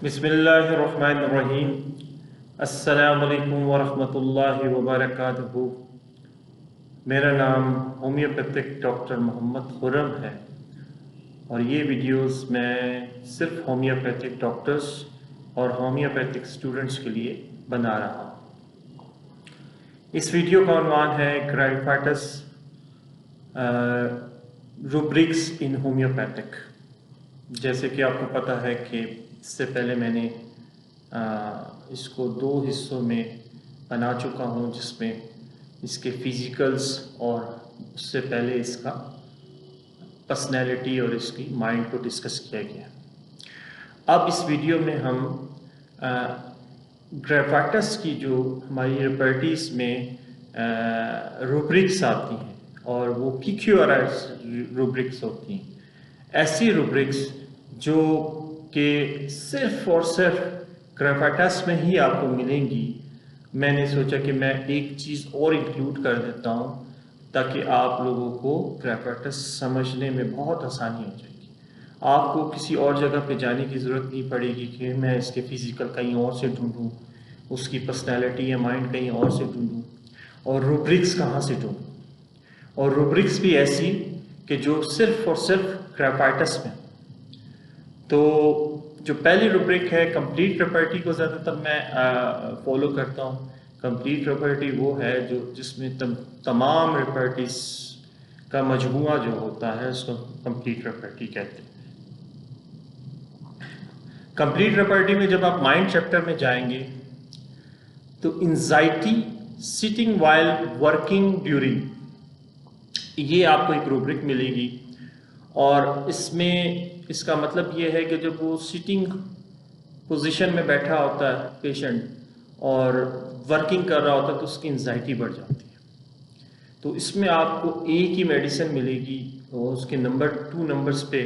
बिस्मिल्लाहिर्रहमानिर्रहीम। अस्सलामु अलैकुम वरहमतुल्लाहि वबरकातुहू। मेरा नाम होम्योपैथिक डॉक्टर मोहम्मद खुर्रम है और ये वीडियोस मैं सिर्फ होम्योपैथिक डॉक्टर्स और होम्योपैथिक स्टूडेंट्स के लिए बना रहा हूँ। इस वीडियो का उन्वान है ग्राइफाइटिस रूब्रिक्स इन होम्योपैथिक। जैसे कि आपको पता है कि इससे पहले मैंने इसको दो हिस्सों में बना चुका हूँ, जिसमें इसके फिजिकल्स और उससे पहले इसका पर्सनैलिटी और इसकी माइंड को डिस्कस किया गया। अब इस वीडियो में हम ग्राइफाइटिस की जो हमारी रेपर्टीज में रूब्रिक्स आती हैं और वो PQRS रूब्रिक्स होती हैं, ऐसी रूब्रिक्स जो कि सिर्फ और सिर्फ ग्राइफाइटिस में ही आपको मिलेंगी, मैंने सोचा कि मैं एक चीज़ और इंक्लूड कर देता हूँ ताकि आप लोगों को ग्राइफाइटिस समझने में बहुत आसानी हो जाएगी। आपको किसी और जगह पे जाने की ज़रूरत नहीं पड़ेगी कि मैं इसके फिज़िकल कहीं और से ढूंढूं, उसकी पर्सनैलिटी या माइंड कहीं और से ढूंढूं, और रूब्रिक्स कहाँ से ढूंढूं। और रूब्रिक्स भी ऐसी कि जो सिर्फ और सिर्फ ग्राइफाइटिस में। तो जो पहली रूब्रिक है कंप्लीट रेपर्टी को ज़्यादातर मैं फॉलो करता हूँ। कंप्लीट रेपर्टी वो है जो जिसमें तमाम रेपर्टीज का मजमुआ जो होता है उसको कंप्लीट रेपर्टी कहते हैं। कंप्लीट रेपर्टी में जब आप माइंड चैप्टर में जाएंगे तो anxiety sitting while working during, ये आपको एक रूब्रिक मिलेगी। और इसमें इसका मतलब ये है कि जब वो सिटिंग पोजीशन में बैठा होता है पेशेंट और वर्किंग कर रहा होता है तो उसकी एंजाइटी बढ़ जाती है। तो इसमें आपको एक ही मेडिसिन मिलेगी और उसके नंबर 2 नंबर्स पे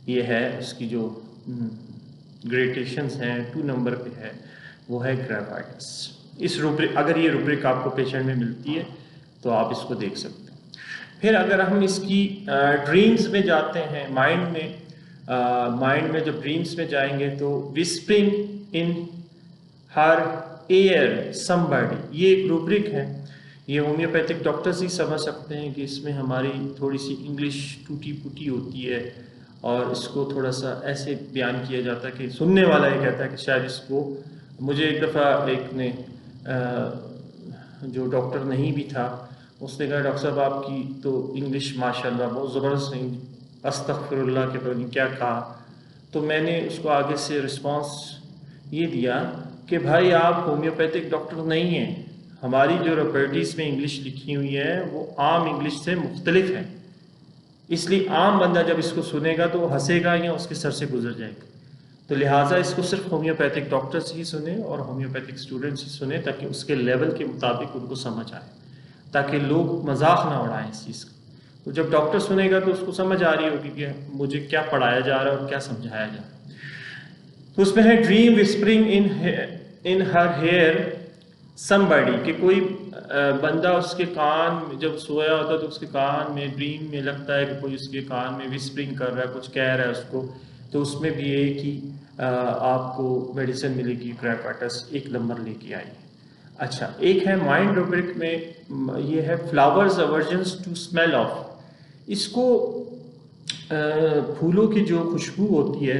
ये है, उसकी जो ग्रेडेशंस हैं 2 नंबर पे है, वो है ग्राइफाइटिस। इस रूब्रिक, अगर ये रूब्रिक आपको पेशेंट में मिलती है तो आप इसको देख सकते हैं। फिर अगर हम इसकी ड्रीम्स में जाते हैं, माइंड में जब ड्रीम्स में जाएंगे तो विस्परिंग इन हर एयर समबडी, ये एक रूब्रिक है। ये होम्योपैथिक डॉक्टर्स ही समझ सकते हैं कि इसमें हमारी थोड़ी सी इंग्लिश टूटी फूटी होती है और इसको थोड़ा सा ऐसे बयान किया जाता है कि सुनने वाला ये कहता है कि शायद इसको, मुझे एक दफ़ा एक ने जो डॉक्टर नहीं भी था उसने कहा, डॉक्टर साहब आपकी तो इंग्लिश माशाल्लाह बहुत ज़बरदस्त है, अस्तगफिरुल्लाह के पता नहीं क्या कहा। तो मैंने उसको आगे से रिस्पांस ये दिया कि भाई आप होम्योपैथिक डॉक्टर नहीं हैं, हमारी जो रेपर्टीज में इंग्लिश लिखी हुई है वो आम इंग्लिश से मुख्तलिफ है, इसलिए आम बंदा जब इसको सुनेगा तो वो हंसेगा या उसके सर से गुजर जाएगा। तो लिहाजा इसको सिर्फ होम्योपैथिक डॉक्टर्स ही सुने और होम्योपैथिक स्टूडेंट्स ही सुने ताकि उसके लेवल के मुताबिक उनको समझ आए, ताकि लोग मजाक ना उड़ाएं इस चीज़ का। तो जब डॉक्टर सुनेगा तो उसको समझ आ रही होगी कि मुझे क्या पढ़ाया जा रहा है और क्या समझाया जा रहा है। तो उसमें है ड्रीम विस्परिंग इन हर हेयर समबडी, कि कोई बंदा उसके कान में जब सोया होता है तो उसके कान में ड्रीम में लगता है कि कोई उसके कान में विस्परिंग कर रहा है, कुछ कह रहा है उसको। तो उसमें भी एक ही आपको मेडिसिन मिलेगी, ग्राइफाइटिस 1 नंबर लेके आई। अच्छा, एक है माइंड रूब्रिक में, ये है फ्लावर्स अवर्जन्स टू स्मेल ऑफ। इसको फूलों की जो खुशबू होती है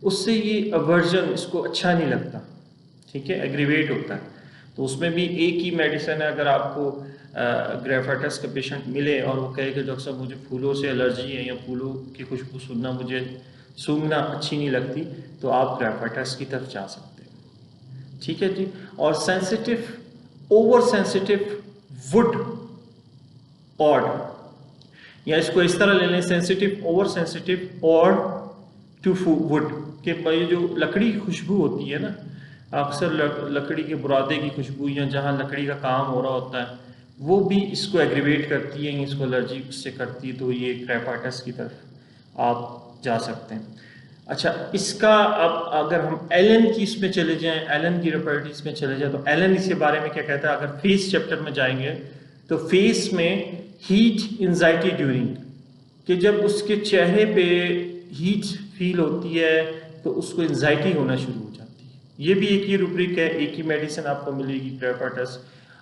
उससे ये अवर्जन, इसको अच्छा नहीं लगता, ठीक है, एग्रीवेट होता है। तो उसमें भी एक ही मेडिसिन है। अगर आपको ग्राइफाइटिस का पेशेंट मिले और वो कहे कि डॉक्टर साहब मुझे फूलों से एलर्जी है या फूलों की खुशबू सुनना मुझे सूंघना अच्छी नहीं लगती, तो आप ग्राइफाइटिस की तरफ जा सकते हैं, ठीक है जी। और sensitive, over sensitive would odd, या इसको इस तरह ले लें, सेंसिटिव, ओवर सेंसिटिव और टू वुड, के ये जो लकड़ी की खुशबू होती है ना, अक्सर लकड़ी के बुरादे की खुशबू या जहाँ लकड़ी का काम हो रहा होता है वो भी इसको एग्रीवेट करती है, इसको एलर्जी उससे करती है। तो ये ग्राइफाइटिस की तरफ आप जा सकते हैं। अच्छा, इसका अब अगर हम एलन की इसमें चले जाएं, एलन की रेपर्टीज में चले जाएं, तो एलन इसके बारे में क्या कहता है। अगर फेस चैप्टर में जाएंगे तो फेस में हीट एंजाइटी ड्यूरिंग, कि जब उसके चेहरे पे हीट फील होती है तो उसको एंजाइटी होना शुरू हो जाती है। ये भी एक ही रूब्रिक है, एक ही मेडिसिन आपको मिलेगी ग्रेफाइटिस।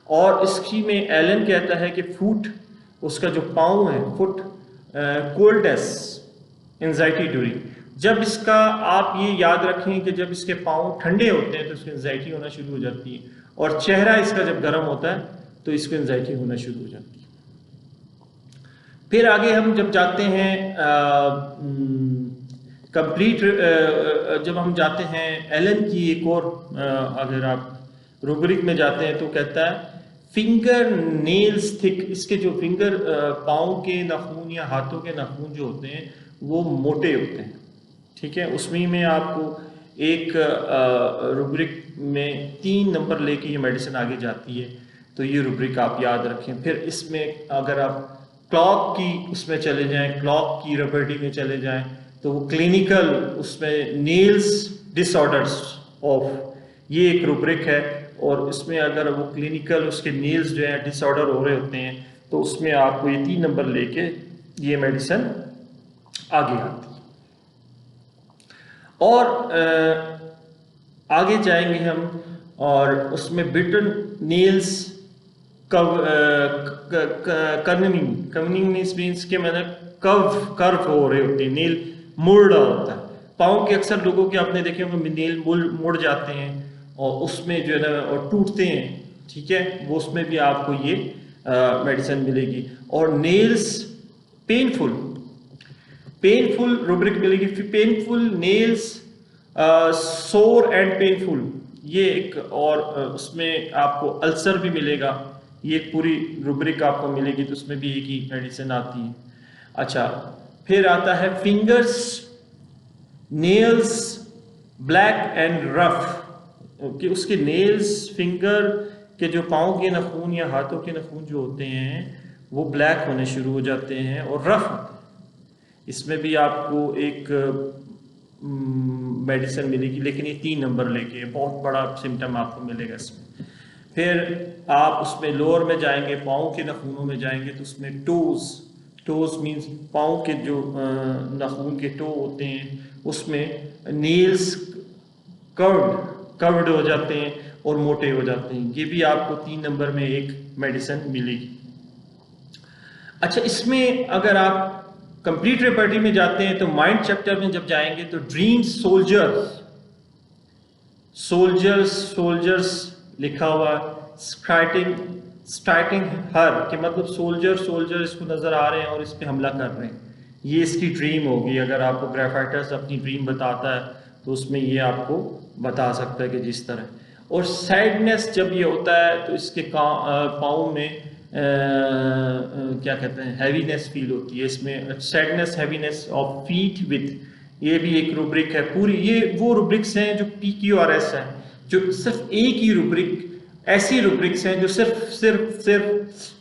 और इसकी में एलन कहता है कि फुट, उसका जो पाँव है, फुट कोल्डनेस एंजाइटी ड्यूरिंग, जब इसका आप ये याद रखें कि जब इसके पाँव ठंडे होते हैं तो इसको एंजाइटी होना शुरू हो जाती है, और चेहरा इसका जब गर्म होता है तो इसको एंजाइटी होना शुरू हो जाती है। फिर आगे हम जब जाते हैं कंप्लीट, जब हम जाते हैं एलन की एक और, अगर आप रूब्रिक में जाते हैं तो कहता है फिंगर नेल्स थिक, इसके जो फिंगर पाँव के नाखून या हाथों के नाखून जो होते हैं वो मोटे होते हैं, ठीक है। उसमें में आपको एक रूब्रिक में 3 नंबर लेके ये मेडिसिन आगे जाती है, तो ये रूब्रिक आप याद रखें। फिर इसमें अगर आप क्लॉक की उसमें चले जाएं, क्लॉक की रबर्टी में चले जाएं, तो वो क्लिनिकल उसमें नेल्स डिसऑर्डर्स ऑफ, ये एक रूब्रिक है। और इसमें अगर वो क्लिनिकल उसके नेल्स जो है डिसऑर्डर हो रहे होते हैं तो उसमें आपको ये 3 नंबर लेके ये मेडिसिन आगे आती है। और आगे जाएंगे हम, और उसमें बिटन नेल्स कवनिंग मीन्स के मतलब कर्व हो रहे होते हैं, नेल मुड़ रहा होता है। पाँव के अक्सर लोगों के आपने देखे होंगे नेल मुड़ जाते हैं और उसमें जो है ना और टूटते हैं, ठीक है, वो उसमें भी आपको ये मेडिसिन मिलेगी। और नेल्स पेनफुल रूब्रिक मिलेगी, पेनफुल नेल्स सोर एंड पेनफुल, ये एक, और उसमें आपको अल्सर भी मिलेगा, ये एक पूरी रूब्रिक आपको मिलेगी, तो उसमें भी एक ही मेडिसिन आती है। अच्छा, फिर आता है fingers nails black and rough, कि उसके नेल्स फिंगर के जो पाँव के नाखून या हाथों के नाखून जो होते हैं वो ब्लैक होने शुरू हो जाते हैं और रफ होते हैं। इसमें भी आपको एक मेडिसिन मिलेगी, लेकिन ये 3 नंबर लेके, बहुत बड़ा सिम्टम आपको मिलेगा इसमें। फिर आप उसमें लोअर में जाएंगे, पाँव के नाखूनों में जाएंगे, तो उसमें टोज मीन्स पाँव के जो नाखून के टो होते हैं उसमें नेल्स कर्व्ड हो जाते हैं और मोटे हो जाते हैं। ये भी आपको 3 नंबर में एक मेडिसिन मिलेगी। अच्छा, इसमें अगर आप कंप्लीट रेपर्टरी में जाते हैं तो माइंड चैप्टर में जब जाएंगे तो ड्रीम सोल्जर्स लिखा हुआ, स्ट्राइकिंग हर के मतलब सोल्जर इसको नजर आ रहे हैं और इस पे हमला कर रहे हैं, ये इसकी ड्रीम होगी। अगर आपको ग्रेफाइटिस अपनी ड्रीम बताता है तो उसमें ये आपको बता सकता है कि जिस तरह। और सैडनेस जब ये होता है तो इसके पाँव में क्या कहते हैं, हैवीनेस फील होती है। इसमें sadness heaviness of feet with, ये भी एक रूब्रिक है पूरी। ये वो रूब्रिक्स हैं जो PQRS है, जो सिर्फ एक ही रूब्रिक, ऐसी रूब्रिक्स हैं जो सिर्फ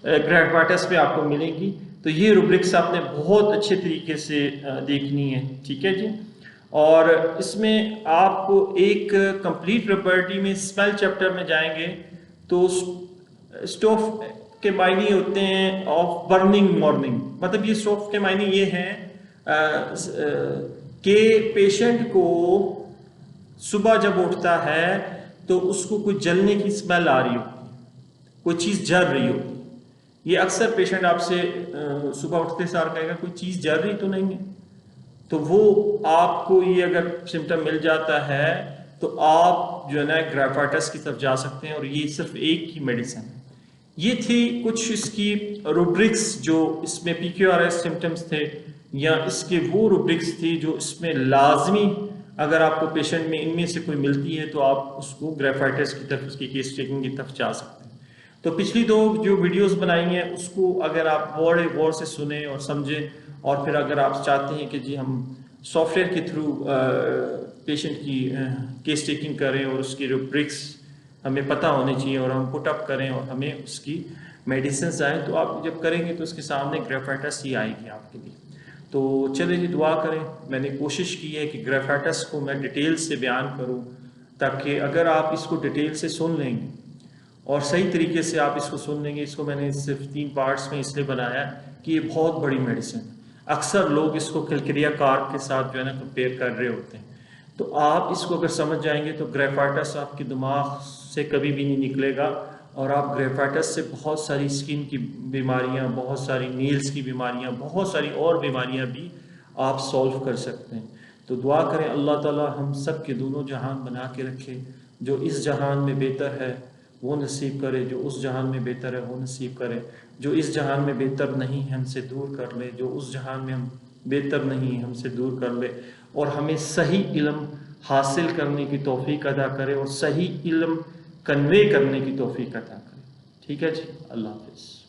ग्रेफाइटिस पे आपको मिलेंगी। तो ये रूब्रिक्स आपने बहुत अच्छे तरीके से देखनी है, ठीक है जी। और इसमें आपको एक कंप्लीट रेपर्टरी में स्मेल चैप्टर में जाएंगे तो स्टोव के मायने होते हैं ऑफ बर्निंग मॉर्निंग, मतलब ये स्टोव के मायने ये हैं कि पेशेंट को सुबह जब उठता है तो उसको कोई जलने की स्मेल आ रही होती है, कोई चीज़ जल रही होती है। ये अक्सर पेशेंट आपसे सुबह उठते सार कहेगा कोई चीज़ जल रही तो नहीं है, तो वो आपको ये अगर सिम्टम मिल जाता है तो आप जो है ना ग्रेफाइटिस की तरफ जा सकते हैं। और ये सिर्फ एक ही मेडिसिन है। ये थी कुछ इसकी रूब्रिक्स जो इसमें PQRS सिम्टम्स थे, या इसके वो रूब्रिक्स थी जो इसमें लाजमी अगर आपको पेशेंट में इनमें से कोई मिलती है तो आप उसको ग्रेफाइटिस की तरफ, उसकी केस टेकिंग की तरफ जा सकते हैं। तो पिछली 2 जो वीडियोस बनाई हैं उसको अगर आप गौर से सुने और समझें, और फिर अगर आप चाहते हैं कि जी हम सॉफ्टवेयर के थ्रू पेशेंट की केस टेकिंग करें और उसकी रूब्रिक्स हमें पता होनी चाहिए और हम पुट अप करें और हमें उसकी मेडिसिन आए, तो आप जब करेंगे तो उसके सामने ग्रेफाइटिस ही आएगी आपके लिए। तो चलिए जी दुआ करें। मैंने कोशिश की है कि ग्रेफाइटिस को मैं डिटेल से बयान करूं, ताकि अगर आप इसको डिटेल से सुन लेंगे और सही तरीके से आप इसको सुन लेंगे, इसको मैंने सिर्फ 3 पार्ट्स में इसलिए बनाया कि ये बहुत बड़ी मेडिसिन है। अक्सर लोग इसको किलक्रिया कार्ब के साथ जो है ना कंपेयर कर रहे होते हैं, तो आप इसको अगर समझ जाएंगे तो ग्रेफाइटिस आपके दिमाग से कभी भी नहीं निकलेगा, और आप ग्रेफाइटिस से बहुत सारी स्किन की बीमारियां, बहुत सारी नील्स की बीमारियां, बहुत सारी और बीमारियां भी आप सॉल्व कर सकते हैं। तो दुआ करें अल्लाह ताला हम सब के दोनों जहान बना के रखे, जो इस जहान में बेहतर है वो नसीब करे, जो उस जहान में बेहतर है वो नसीब करे, जो इस जहान में बेहतर नहीं है हमसे दूर कर ले, जो उस जहान में हम बेहतर नहीं है हमसे दूर कर ले, और हमें सही इल्म हासिल करने की तौफीक अदा करे और सही इल्म कन्वे करने की तौफीक अदा करे। ठीक है जी, अल्लाह हाफिज़।